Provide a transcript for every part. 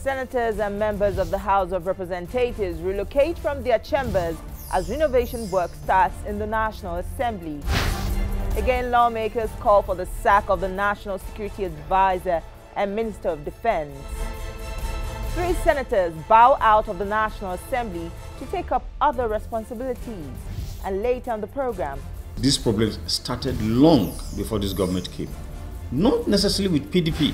Senators and members of the House of Representatives relocate from their chambers as renovation work starts in the National Assembly. Again, lawmakers call for the sack of the National Security Advisor and Minister of Defense. 3 senators bow out of the National Assembly to take up other responsibilities. And later on the program, this problem started long before this government came, not necessarily with PDP.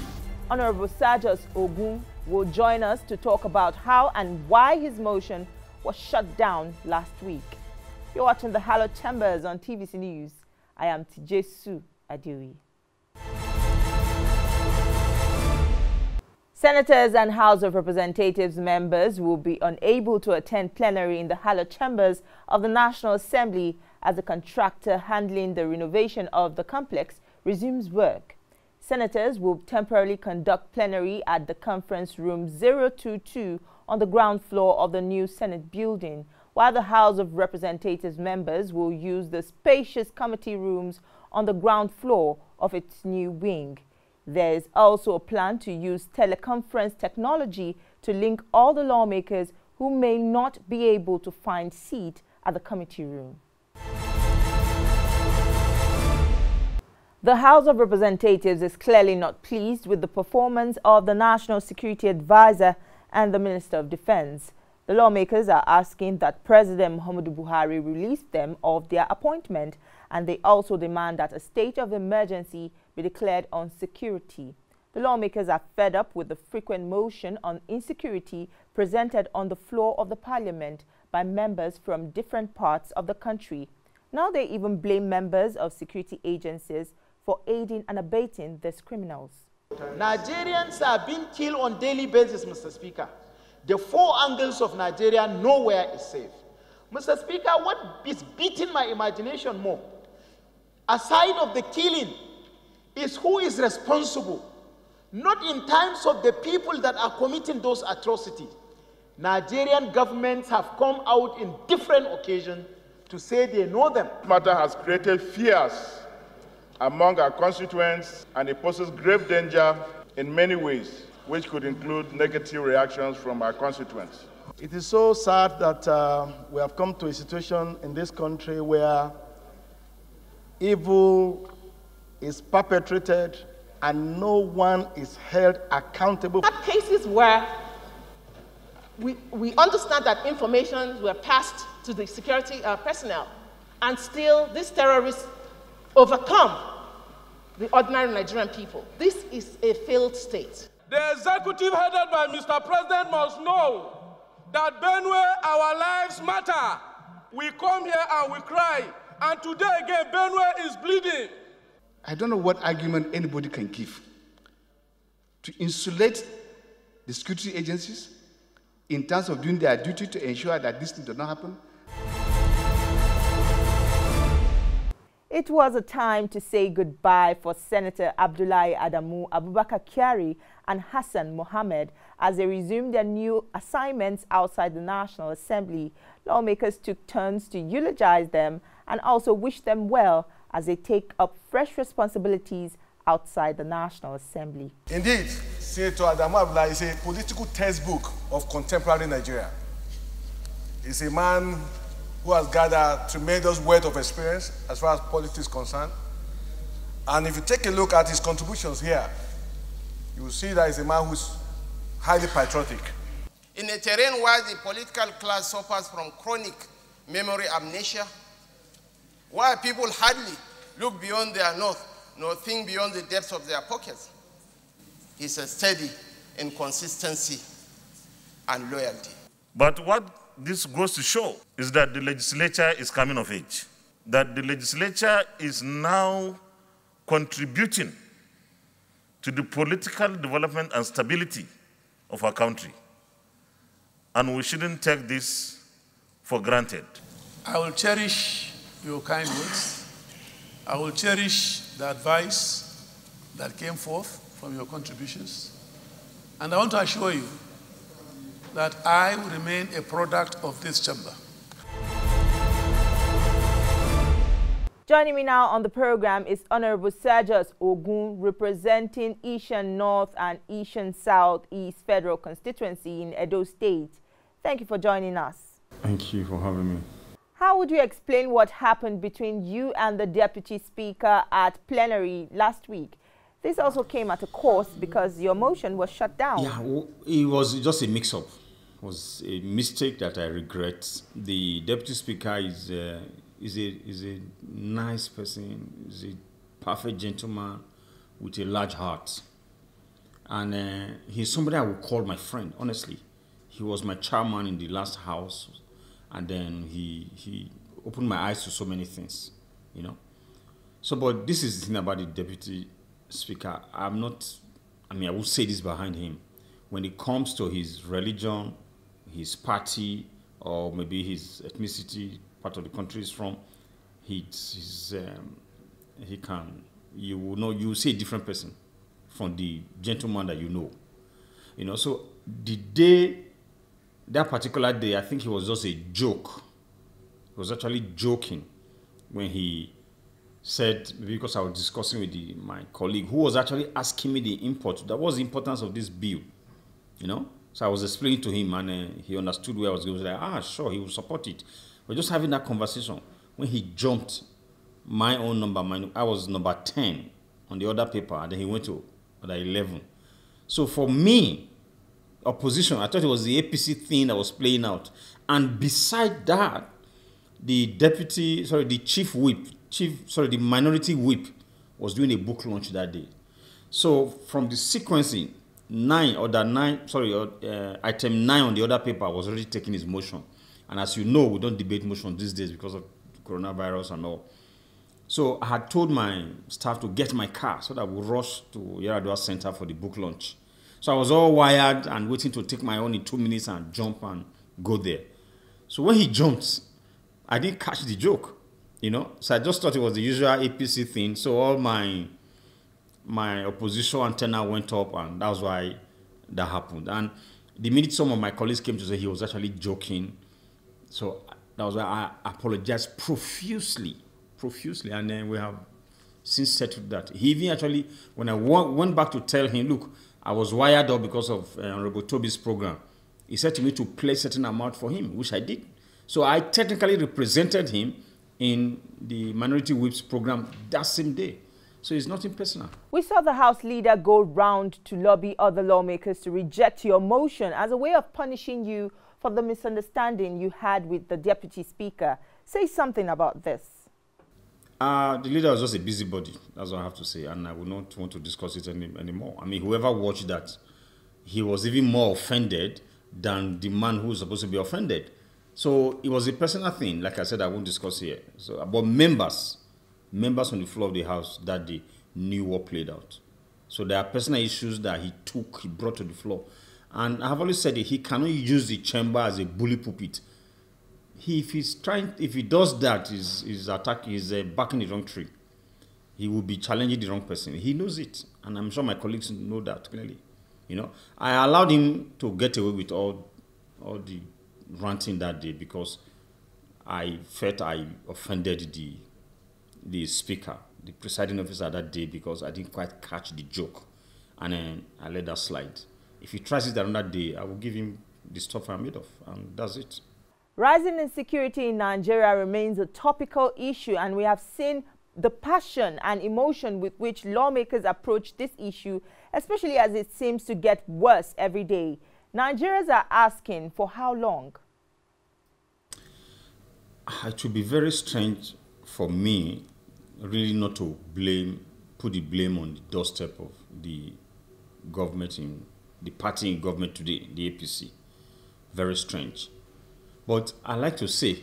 Honourable Sergius Ogun will join us to talk about how and why his motion was shut down last week. You're watching the Hallowed Chambers on TVC News. I am Tijesu Adiwi. Senators and House of Representatives members will be unable to attend plenary in the Hallowed Chambers of the National Assembly as the contractor handling the renovation of the complex resumes work. Senators will temporarily conduct plenary at the conference room 022 on the ground floor of the new Senate building, while the House of Representatives members will use the spacious committee rooms on the ground floor of its new wing. There is also a plan to use teleconference technology to link all the lawmakers who may not be able to find seat at the committee room. The House of Representatives is clearly not pleased with the performance of the National Security Advisor and the Minister of Defense. The lawmakers are asking that President Muhammadu Buhari release them of their appointment, and they also demand that a state of emergency be declared on security. The lawmakers are fed up with the frequent motion on insecurity presented on the floor of the parliament by members from different parts of the country. Now they even blame members of security agencies for aiding and abating these criminals. Nigerians are being killed on a daily basis, Mr. Speaker. The 4 angles of Nigeria, nowhere is safe. Mr. Speaker, what is beating my imagination more, aside of the killing, is who is responsible, not in terms of the people that are committing those atrocities. Nigerian governments have come out in different occasions to say they know them. This matter has created fears among our constituents, and it poses grave danger in many ways, which could include negative reactions from our constituents. It is so sad that we have come to a situation in this country where evil is perpetrated and no one is held accountable. We have cases where we understand that information were passed to the security personnel, and still these terrorists overcome the ordinary Nigerian people. This is a failed state. The executive headed by Mr. President must know that Benue, our lives matter. We come here and we cry, and today again Benue is bleeding. I don't know what argument anybody can give to insulate the security agencies in terms of doing their duty to ensure that this thing does not happen. It was a time to say goodbye for Senator Abdullahi Adamu, Abubakar Kyari and Hassan Mohammed as they resumed their new assignments outside the National Assembly. Lawmakers took turns to eulogize them and also wish them well as they take up fresh responsibilities outside the National Assembly. Indeed, Senator Adamu Abdullahi is a political textbook of contemporary Nigeria. He's a man who has gathered tremendous wealth of experience as far as politics is concerned. And if you take a look at his contributions here, you will see that he's a man who's highly patriotic. In a terrain where the political class suffers from chronic memory amnesia, where people hardly look beyond their north nor think beyond the depths of their pockets, he's a steady in consistency and loyalty. But what this goes to show is that the legislature is coming of age, that the legislature is now contributing to the political development and stability of our country. And we shouldn't take this for granted. I will cherish your kind words. I will cherish the advice that came forth from your contributions. And I want to assure you that I will remain a product of this chamber. Joining me now on the program is Honourable Sergius Ogun, representing Ishan North and Ishan South East Federal Constituency in Edo State. Thank you for joining us. Thank you for having me. How would you explain what happened between you and the Deputy Speaker at plenary last week? This also came at a cost because your motion was shut down. Yeah, it was just a mix-up. It was a mistake that I regret. The Deputy Speaker is a nice person, is a perfect gentleman with a large heart. And he's somebody I would call my friend, honestly. He was my chairman in the last house, and then he opened my eyes to so many things, you know. So, but this is the thing about the Deputy Speaker. I would say this behind him. When it comes to his religion, his party, or maybe his ethnicity, part of the country is from, you will see a different person from the gentleman that you know. You know, so that particular day, I think it was just a joke. He was actually joking when he said, because I was discussing with my colleague who was actually asking me the import. That was the importance of this bill, you know. So I was explaining to him, and he understood where I was going. He was like, sure, he will support it. We're just having that conversation when he jumped my own number. I was number 10 on the other paper, and then he went to other 11. So for me, opposition, I thought it was the APC thing that was playing out. And beside that, the minority whip was doing a book launch that day. So from the sequencing, item 9 on the other paper was already taking his motion. And as you know, we don't debate motion these days because of coronavirus and all. So I had told my staff to get my car so that we rush to Yaradua Center for the book launch. So I was all wired and waiting to take my own in 2 minutes and jump and go there. So when he jumped, I didn't catch the joke, you know. So I just thought it was the usual APC thing. So all my opposition antenna went up, and that's why that happened. And the minute some of my colleagues came to say he was actually joking, so that was why I apologized profusely. And then we have since settled that. He even actually, when I went back to tell him, look, I was wired up because of Honourable Toby's program, he said to me to play a certain amount for him, which I did. So I technically represented him in the Minority Whips program that same day. So it's nothing personal. We saw the House leader go round to lobby other lawmakers to reject your motion as a way of punishing you for the misunderstanding you had with the Deputy Speaker. Say something about this. The leader was just a busybody, that's what I have to say, and I would not want to discuss it anymore. I mean, whoever watched that, he was even more offended than the man who was supposed to be offended. So it was a personal thing. Like I said, I won't discuss here. So, but members on the floor of the House that day knew what played out. So there are personal issues that he brought to the floor. And I have always said that he cannot use the chamber as a bully pulpit. If he does that, he's backing the wrong tree. He will be challenging the wrong person. He knows it, and I'm sure my colleagues know that clearly. You know, I allowed him to get away with all the ranting that day because I felt I offended the speaker, the presiding officer that day, because I didn't quite catch the joke, and then I let that slide. If he tries it another day, I will give him the stuff I'm made of, and that's it. Rising insecurity in Nigeria remains a topical issue, and we have seen the passion and emotion with which lawmakers approach this issue, especially as it seems to get worse every day. Nigerians are asking, for how long? It would be very strange for me really not to put the blame on the doorstep of the government, the party in government today, the APC. Very strange. But I like to say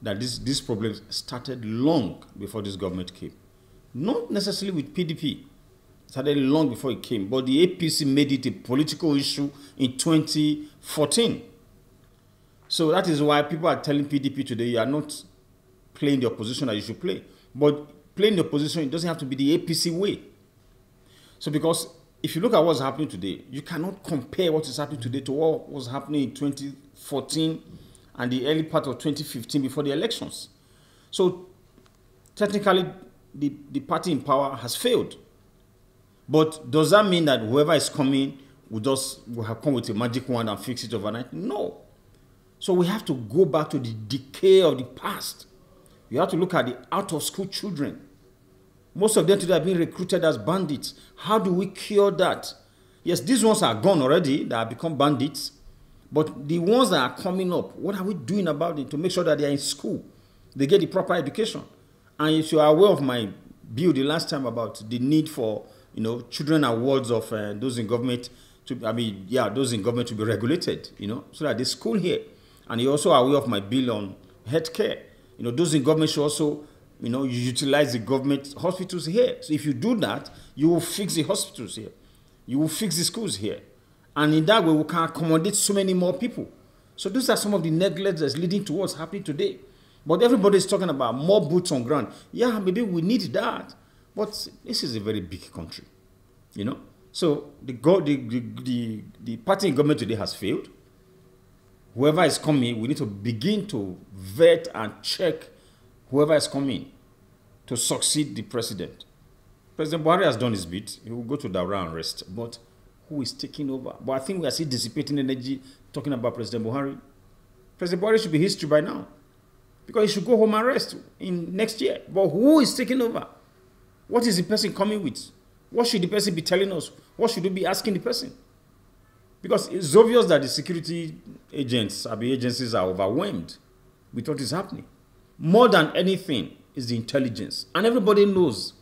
that this problem started long before this government came. Not necessarily with PDP. It started long before it came. But the APC made it a political issue in 2014. So that is why people are telling PDP today, you are not playing the opposition that you should play. But playing the opposition, it doesn't have to be the APC way. So because if you look at what's happening today, you cannot compare what is happening today to what was happening in 2014 and the early part of 2015 before the elections. So technically the party in power has failed. But does that mean that whoever is coming will have come with a magic wand and fix it overnight? No. So we have to go back to the decay of the past. You have to look at the out-of-school children. Most of them today are being recruited as bandits. How do we cure that? Yes, these ones are gone already, that have become bandits. But the ones that are coming up, what are we doing about it to make sure that they are in school? They get the proper education. And if you are aware of my bill the last time about the need for, children awards of those in government those in government to be regulated, so that they school here. And you also are aware of my bill on healthcare. Those in government should also, utilize the government hospitals here. So if you do that, you will fix the hospitals here. You will fix the schools here. And in that way, we can accommodate so many more people. So those are some of the neglects that's leading to what's happening today. But everybody's talking about more boots on ground. Yeah, maybe we need that. But this is a very big country, So the party in government today has failed. Whoever is coming, we need to begin to vet and check whoever is coming to succeed the president. President Buhari has done his bit. He will go to Daura and rest. But who is taking over? But I think we are still dissipating energy talking about President Buhari. President Buhari should be history by now, because he should go home and rest in next year. But who is taking over? What is the person coming with? What should the person be telling us? What should we be asking the person? Because it's obvious that the security agencies are overwhelmed with what is happening. More than anything is the intelligence. And everybody knows.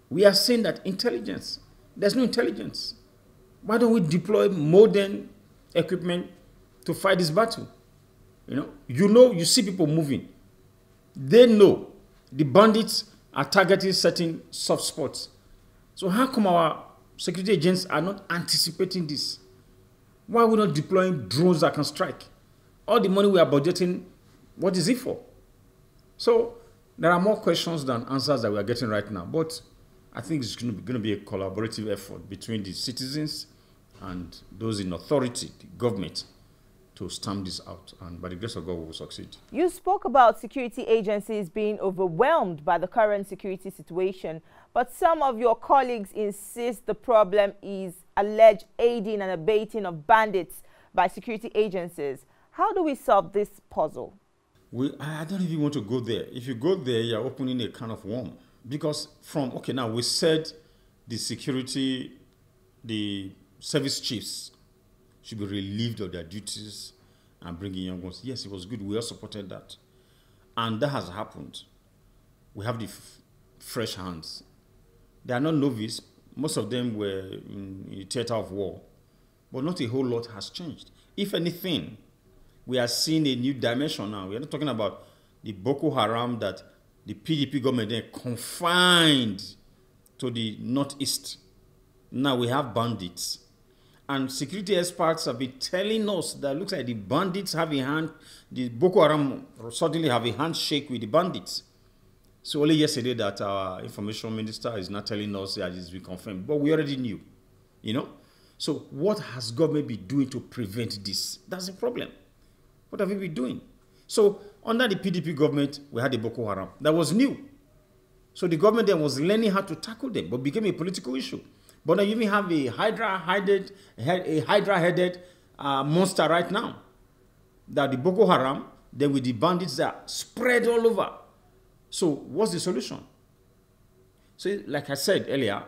We are saying that intelligence. There's no intelligence. Why don't we deploy modern equipment to fight this battle? You see people moving. They know the bandits are targeting certain soft spots. So how come our security agents are not anticipating this? Why are we not deploying drones that can strike? All the money we are budgeting, what is it for? So there are more questions than answers that we are getting right now. But I think it's going to be a collaborative effort between the citizens and those in authority, the government, to stamp this out. And by the grace of God, we will succeed. You spoke about security agencies being overwhelmed by the current security situation, but some of your colleagues insist the problem is alleged aiding and abetting of bandits by security agencies. How do we solve this puzzle? I don't even want to go there. If you go there, you're opening a can of worms. Because now we said the service chiefs should be relieved of their duties and bring in young ones. Yes, it was good. We all supported that. And that has happened. We have the fresh hands. They are not novice. Most of them were in the theater of war. But not a whole lot has changed. If anything, we are seeing a new dimension now. We are not talking about the Boko Haram that the PDP government then confined to the northeast. Now we have bandits. And security experts have been telling us that it looks like the bandits have the Boko Haram suddenly have a handshake with the bandits. So only yesterday that our information minister is not telling us that it's been confirmed. But we already knew, So what has government been doing to prevent this? That's the problem. What have we been doing? So under the PDP government, we had the Boko Haram. That was new. So the government then was learning how to tackle them, but became a political issue. But now you even have a Hydra-headed monster right now. That the Boko Haram, then with the bandits that spread all over. So what's the solution? So like I said earlier,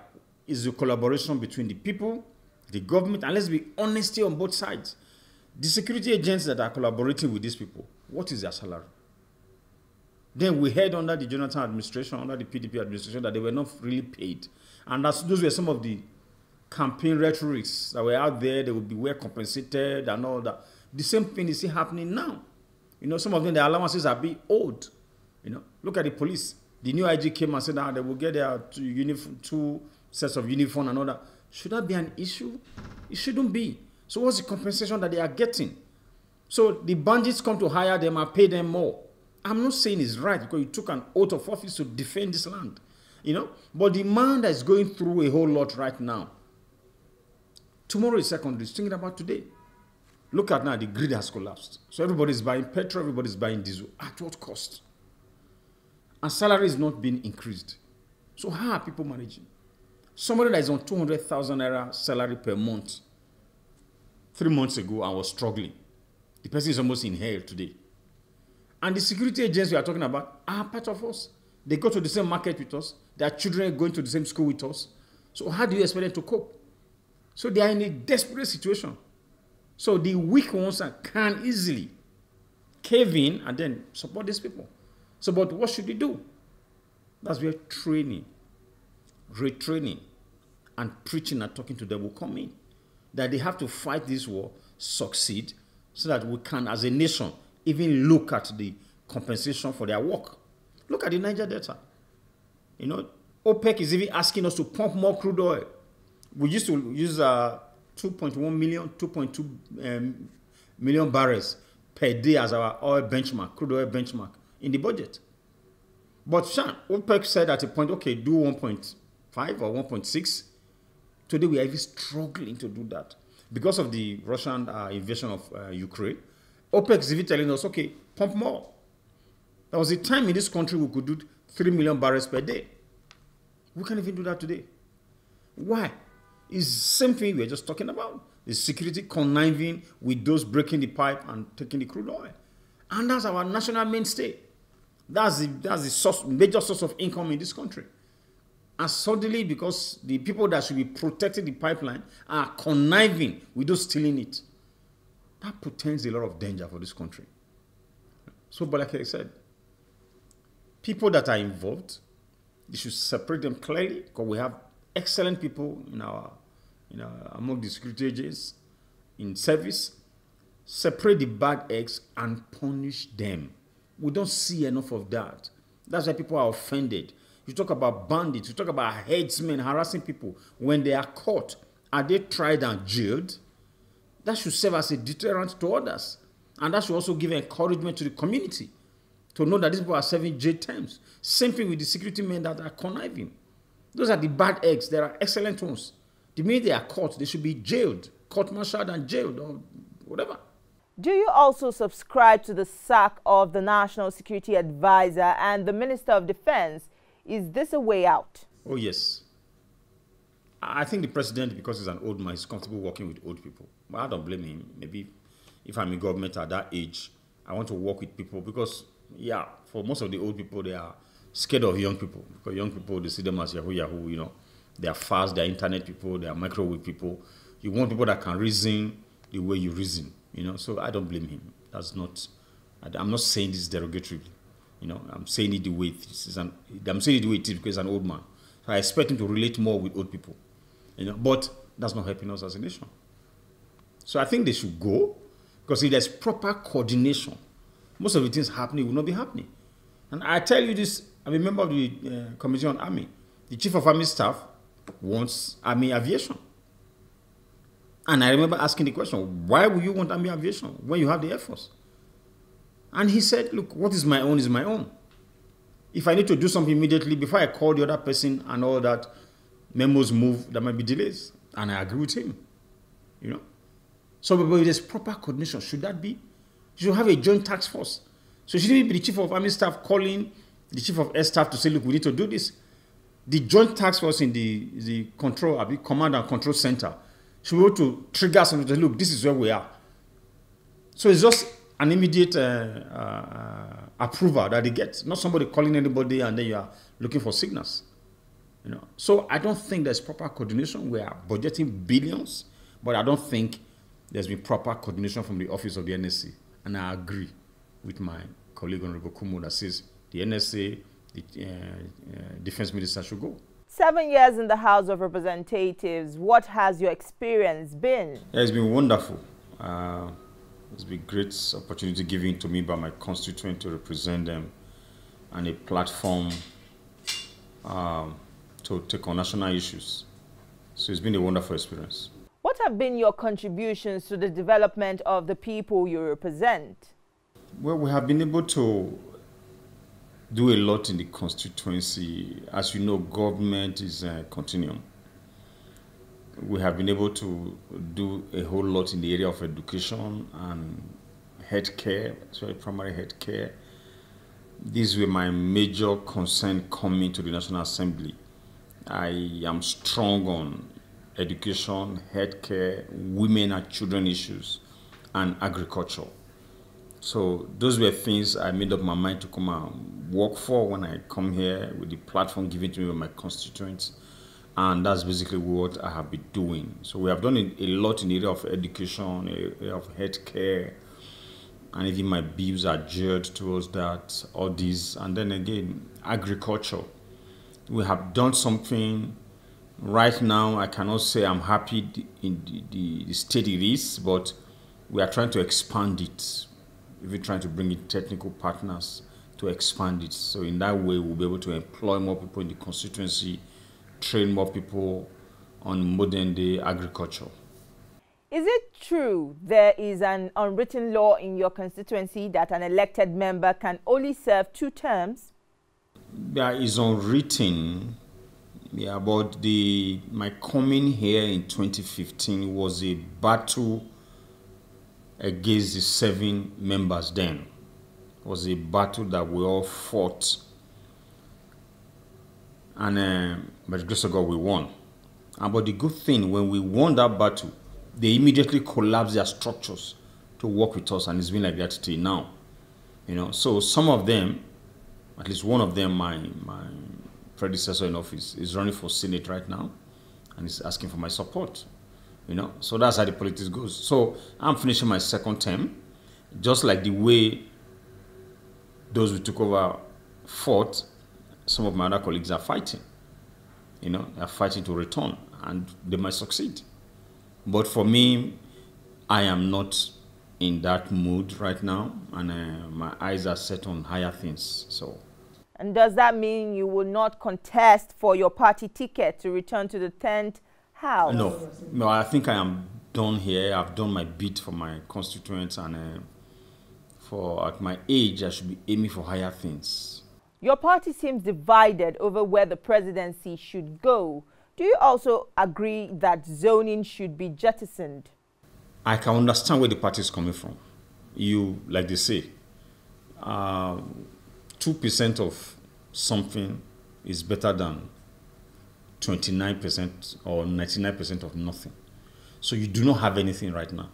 is a collaboration between the people, the government, and let's be honesty on both sides. The security agents that are collaborating with these people, what is their salary? Then we heard under the Jonathan administration, under the PDP administration, that they were not really paid. And those were some of the campaign rhetorics that were out there. They would be well compensated and all that. The same thing is still happening now. Some of them, their allowances are being owed. Look at the police. The new IG came and said they will get their two sets of uniform and all that. Should that be an issue? It shouldn't be. So what's the compensation that they are getting? So the bandits come to hire them and pay them more. I'm not saying it's right because you took an oath of office to defend this land. But the man that is going through a whole lot right now, tomorrow is secondary, thinking about today. Look at now, the grid has collapsed. So everybody's buying petrol, everybody's buying diesel. At what cost? and salary is not being increased. So how are people managing? Somebody that is on 200,000 naira salary per month 3 months ago and was struggling, the person is almost in hell today. And the security agents we are talking about are part of us. They go to the same market with us. Their children are going to the same school with us. So how do you expect them to cope? So they are in a desperate situation. So the weak ones can easily cave in and then support these people. So, but what should they do? That's where training, retraining, and preaching and talking to them will come in. That they have to fight this war, succeed, so that we can, as a nation, even look at the compensation for their work. Look at the Niger Delta. You know, OPEC is even asking us to pump more crude oil. We used to use 2.1 million, 2.2 million barrels per day as our oil benchmark, crude oil benchmark in the budget. But OPEC said at a point, okay, do 1.5 or 1.6. Today we are even struggling to do that because of the Russian invasion of Ukraine. OPEC is even telling us, okay, pump more. There was a time in this country we could do 3 million barrels per day. We can't even do that today. Why? It's the same thing we're just talking about. The security conniving with those breaking the pipe and taking the crude oil. And that's our national mainstay. That's the major source of income in this country. And suddenly, because the people that should be protecting the pipeline are conniving with those stealing it, that portends a lot of danger for this country. So, but like I said, people that are involved, they should separate them clearly, because we have excellent people among the security agents in service. Separate the bad eggs and punish them. We don't see enough of that. That's why people are offended. You talk about bandits, you talk about headsmen harassing people. When they are caught, are they tried and jailed? That should serve as a deterrent to others. And that should also give encouragement to the community to know that these people are serving jail terms. Same thing with the security men that are conniving. Those are the bad eggs. There are excellent ones. The minute they are caught, they should be jailed, court-martialed and jailed or whatever. Do you also subscribe to the sack of the National Security Advisor and the Minister of Defense? Is this a way out? Oh, yes. I think the president, because he's an old man, is comfortable working with old people. But I don't blame him. Maybe if I'm in government at that age, I want to work with people because, yeah, for most of the old people, they are scared of young people. Because young people, they see them as yahoo, you know. They are fast, they are internet people, they are microwave people. You want people that can reason the way you reason, you know. So I don't blame him. That's not, I'm not saying this derogatorily. You know, I'm saying it the way it is. I'm saying it the way it is because he's an old man. So I expect him to relate more with old people. You know, but that's not helping us as a nation. So I think they should go, because if there's proper coordination, most of the things happening will not be happening. And I tell you this, I'm a member of the Committee on Army. The Chief of Army Staff wants Army aviation. And I remember asking the question, why would you want Army aviation when you have the Air Force? And he said, look, what is my own is my own. If I need to do something immediately, before I call the other person and all that, memos move, there might be delays. And I agree with him, you know. So but there's proper coordination. Should that be? You should have a joint task force. So shouldn't it be the Chief of Army Staff calling the Chief of Air Staff to say, look, we need to do this? The joint task force in the control, command and control center should be able to trigger something to say, look, this is where we are. So it's just an immediate approval that they get, not somebody calling anybody and then you are looking for signals. You know, so I don't think there's proper coordination. We are budgeting billions, but I don't think there's been proper coordination from the office of the NSA. And I agree with my colleague Honourable Kumo that says the NSA, the Defense Minister should go. 7 years in the House of Representatives, what has your experience been? Yeah, it's been wonderful. It's been a great opportunity given to me by my constituent to represent them and a platform to take on national issues. So it's been a wonderful experience. What have been your contributions to the development of the people you represent? Well, we have been able to do a lot in the constituency. As you know, government is a continuum. We have been able to do a whole lot in the area of education and healthcare, especially primary healthcare. these were my major concern coming to the National Assembly. I am strong on education, healthcare, women and children issues, and agriculture. So those were things I made up my mind to come and work for when I come here with the platform given to me by my constituents. And that's basically what I have been doing. So we have done a lot in the area of education, area of healthcare, and even my bills are geared towards that, all these. And then again, agriculture. We have done something. Right now, I cannot say I'm happy in the state it is, but we are trying to expand it. We're trying to bring in technical partners to expand it. So in that way, we'll be able to employ more people in the constituency, train more people on modern day agriculture. Is it true there is an unwritten law in your constituency that an elected member can only serve 2 terms? There is unwritten, yeah, but my coming here in 2015 was a battle against the 7 members then. It was a battle that we all fought. And by the grace of God, we won. But the good thing, when we won that battle, they immediately collapsed their structures to work with us, and it's been like that till now. You know, so some of them, at least one of them, my predecessor in office, is running for Senate right now, and is asking for my support. You know, so that's how the politics goes. So I'm finishing my 2nd term, just like the way those who took over fought. Some of my other colleagues are fighting. You know, they're fighting to return, and they might succeed. But for me, I am not in that mood right now, and my eyes are set on higher things. So. And does that mean you will not contest for your party ticket to return to the 10th house? No, I think I am done here. I've done my bit for my constituents, and at my age, I should be aiming for higher things. Your party seems divided over where the presidency should go. Do you also agree that zoning should be jettisoned? I can understand where the party is coming from. Like they say, 2% of something is better than 29% or 99% of nothing. So you do not have anything right now.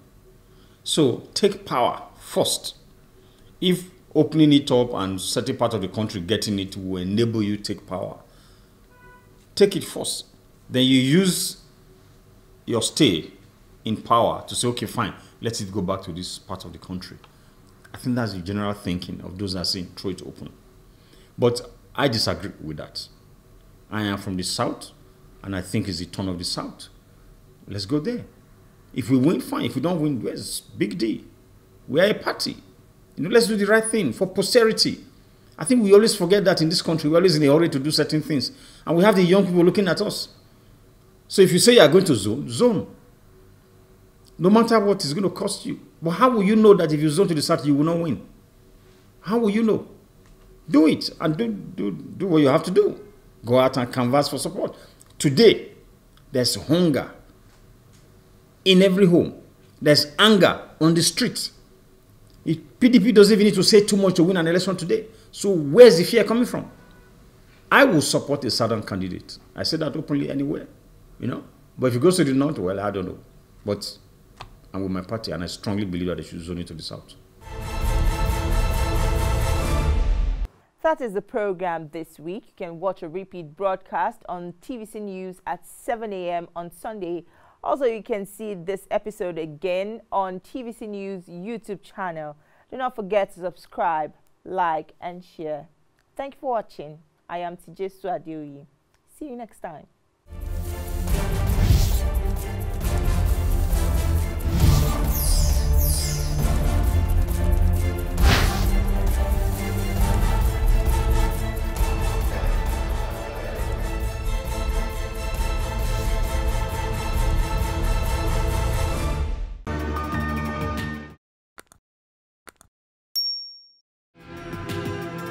So take power first. If opening it up and certain part of the country getting it will enable you to take power, take it first. Then you use your stay in power to say, okay, fine, let it go back to this part of the country. I think that's the general thinking of those that are saying throw it open. But I disagree with that. I am from the South, and I think it's the turn of the South. Let's go there. If we win, fine. If we don't win, it's big deal. We are a party. You know, let's do the right thing for posterity. I think we always forget that in this country. We're always in a hurry to do certain things. And we have the young people looking at us. So if you say you are going to zone. No matter what, it's going to cost you. But how will you know that if you zone to the South, you will not win? How will you know? Do it and do what you have to do. Go out and canvass for support. Today, there's hunger in every home. There's anger on the streets. PDP doesn't even need to say too much to win an election today. So where's the fear coming from? I will support a Southern candidate. I say that openly anywhere, you know. But if it goes to the North, well, I don't know. But I'm with my party, and I strongly believe that they should zone it to the South. That is the program this week. You can watch a repeat broadcast on TVC News at 7 a.m. on Sunday. Also, you can see this episode again on TVC News YouTube channel. Do not forget to subscribe, like, and share. Thank you for watching. I am Sergius Ogun. See you next time.